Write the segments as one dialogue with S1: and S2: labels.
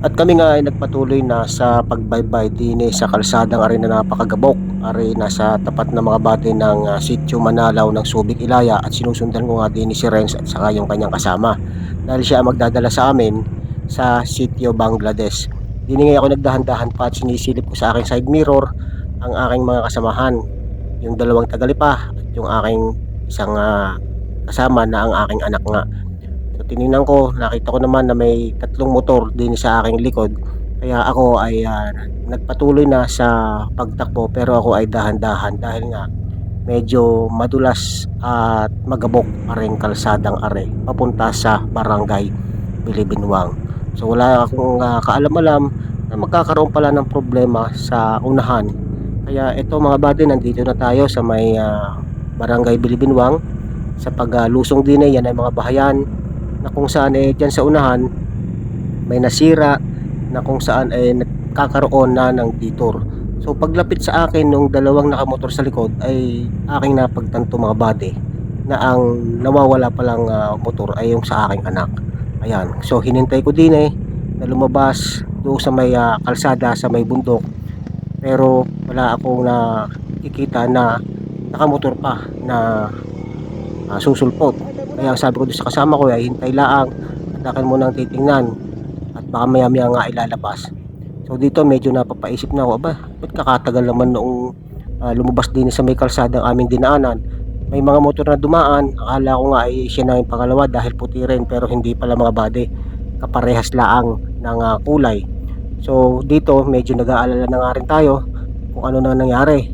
S1: At kami nga ay nagpatuloy na sa pagbaybay din sa kalsadang ari na napakagabok. Ari nasa tapat na mga bate ng Sitio Manalaw ng Subic Ilaya, at sinusundan ko nga din si Renz at saka yung kanyang kasama. Dahil siya ang magdadala sa amin sa Sitio Bangladesh. Dini nga ako nagdahan-dahan pa at sinisilip ko sa aking side mirror ang aking mga kasamahan. Yung dalawang tagalipa at yung aking isang kasama na ang aking anak nga. So tiningnan ko, nakita ko naman na may tatlong motor din sa aking likod. Kaya ako ay nagpatuloy na sa pagtakbo, pero ako ay dahan-dahan dahil nga medyo madulas at magabok pa rin kalsadang are papunta sa barangay Bilibinwang. So wala akong kaalam-alam na magkakaroon pala ng problema sa unahan. Kaya ito mga buddy, nandito na tayo sa may barangay Bilibinwang. Sa paglusong din yan ay mga bahayan na kung saan dyan sa unahan may nasira na kung saan nagkakaroon na ng detour. So paglapit sa akin nung dalawang nakamotor sa likod ay aking napagtanto mga body na ang nawawala palang motor ay yung sa aking anak. Ayan, so hinintay ko din na lumabas doon sa may kalsada sa may bundok, pero wala akong nakikita na nakamotor pa na susulpot. Kaya sabi ko doon sa kasama ko ay hintay laang at akin munang titingnan at baka maya maya nga ilalabas. So dito medyo napapaisip na ako, aba, ba't kakatagal naman noong lumabas din sa may kalsada ang aming dinaanan. May mga motor na dumaan, akala ko nga ay siya na yung pangalawa dahil puti rin, pero hindi pala mga bade, kaparehas laang ng kulay. So dito medyo nag-aalala na nga rin tayo kung ano na nangyari.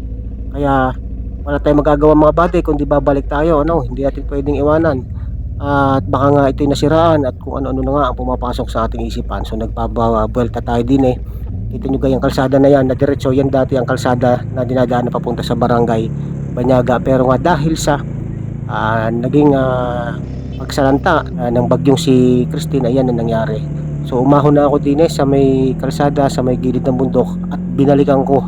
S1: Kaya wala tayong magagawa mga bade kundi babalik tayo, hindi natin pwedeng iwanan. At baka nga ito'y nasiraan at kung ano-ano na nga ang pumapasok sa ating isipan. So nagpapabuelta tayo din. Kita nyo gayang kalsada na yan na diretso, yan dati ang kalsada na dinadaan na papunta sa barangay Banyaga, pero nga dahil sa naging pagsalanta ng bagyong si Christine, ayan na nangyari. So umahon na ako din sa may kalsada sa may gilid ng bundok at binalikan ko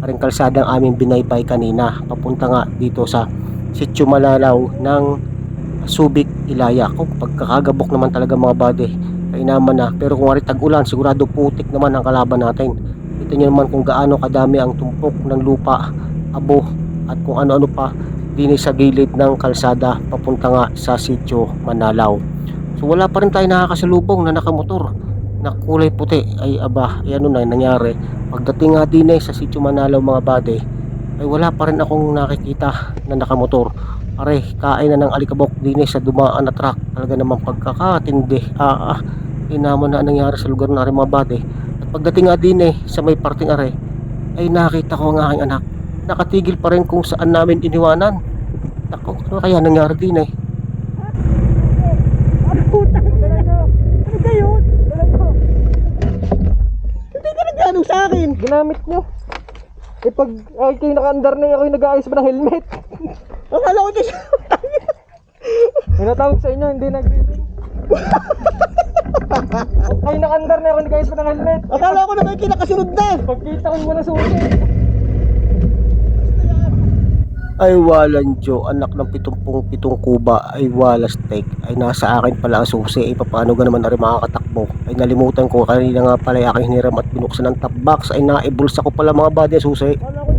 S1: ring kalsadang aming binaybay kanina papunta nga dito sa Sitio Manalaw ng Subic Ilaya. Kung pagkakagabok naman talaga mga bade, kainaman na, pero kung wari tag-ulan sigurado putik naman ang kalaban natin. Ito nyo naman kung gaano kadami ang tumpok ng lupa, abo at kung ano-ano pa din sa gilid ng kalsada papunta nga sa Sitio Manalaw. So wala pa rin tayo nakakasalubong na nakamotor na kulay puti. Ay aba, ay ano na nangyari. Pagdating nga din sa Sitio Manalaw mga bade, ay wala pa rin akong nakikita na nakamotor. Pare, kain na ng alikabok din sa dumaan na truck. Talaga namang pagkakatindi. Inaman na nangyari sa lugar na rin mga bade. At pagdating nga din sa may parting are, ay nakita ko ang aking anak. Nakatigil pa rin kung saan namin iniwanan. Ako, ano kaya nangyari din
S2: Ano puta? Ano kayo? Hindi ka nagano sa akin. Ginamit nyo. Pag kayo naka-andar na ako yung nag-aayos ba ng helmet? Akala ko siya. May natawag sa inyo, hindi nag-ring. Kayo naka-andar na ako yung nag-aayos ba ng helmet? Akala ko na kayo kinakasunod na. Pagkita ko mo na susi.
S1: Ay walang Diyo, anak ng 77 kuba, ay wala steak, ay nasa akin pala ang susi. Ay paano ga naman na rin makakatakbo? Ay nalimutan ko kanina nga pala aking hiniram at binuksan ng top box, ay naibulsa ko pala mga body susi.
S2: Akala ko